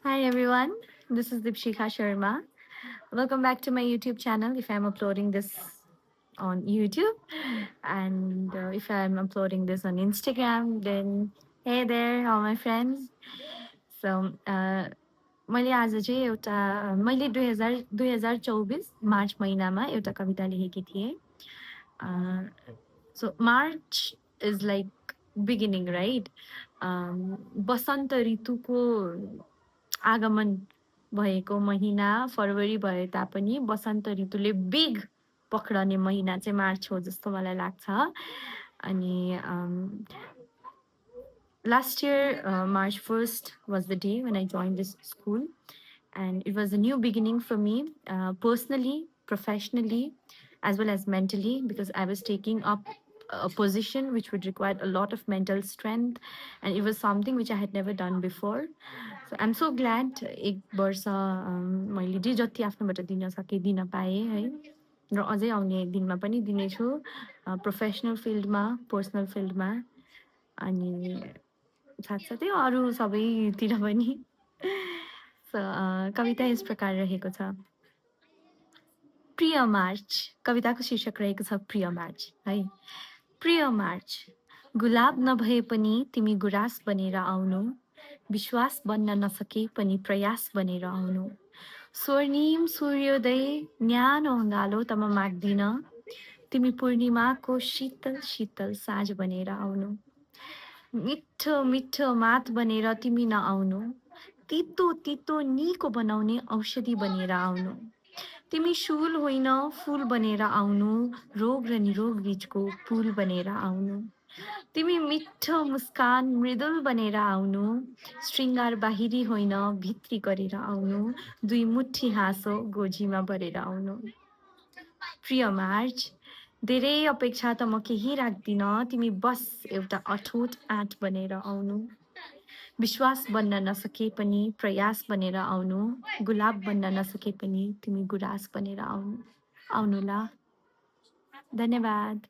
Hi everyone, this is Dipshika Sharma. Welcome back to my YouTube channel. If I'm uploading this on YouTube and if I'm uploading this on Instagram, then hey there, all my friends. So, मैले आज चाहिँ एउटा मैले 2024 March महिनामा एउटा कविता लेखेकी थिएँ. So March is like beginning right. बसन्त ऋतुको आगमन भएको महिना फरवरी भए तापनि बसन्त ऋतुले बिग पक्रने महिना चाहिँ मार्च हो जस्तो मलाई लाग्छ. अनि last year, March 1st was the day when I joined this school, and it was a new beginning for me, personally, professionally, as well as mentally, because I was taking up a position which would require a lot of mental strength, and it was something which I had never done before. So I'm so glad एक वर्ष मैले जे जति आफ्नोबाट दिन सकेँ दिन पाएँ है, र अझै आउने दिनमा पनि दिनेछु, प्रोफेसनल फिल्डमा, पर्सनल फिल्डमा, अनि साथसाथै अरू सबैतिर पनि. कविता यस प्रकार रहेको छ. प्रिय मार्च. कविताको शीर्षक रहेको छ प्रिय मार्च है. प्रिय मार्च, गुलाब नभए पनि तिमी गुराँस बनेर आउनु, विश्वास बन्न नसके पनि प्रयास बनेर आउनु, स्वर्णिम सूर्योदय न्यानो अँगालो त म माग्दिन, तिमी पूर्णिमाको शीतल शीतल साँझ बनेर आउनु, मिठो मिठो मात बनेर तिमी नआउनु, तितो तितो निको बनाउने औषधि बनेर आउनु, तिमी शूल होइन फूल बनेर आउनु, रोग र निरोग बीचको पुल बनेर आउनु, तिमी मिठो मुस्कान मृदुल बनेर आउनु, श्रृङ्गार बाहिरी होइन भित्री गरेर आउनु, दुई मुठी हाँसो गोजीमा भरेर आउनु. प्रिय मार्च, धेरै अपेक्षा त म केही राख्दिन, तिमी बस एउटा अठोट आँट बनेर आउनु, विश्वास बन्न नसके पनि प्रयास बनेर आउनु, गुलाब बन्न नसके पनि तिमी गुराँस बनेर आउनु. आउनु ल. धन्यवाद.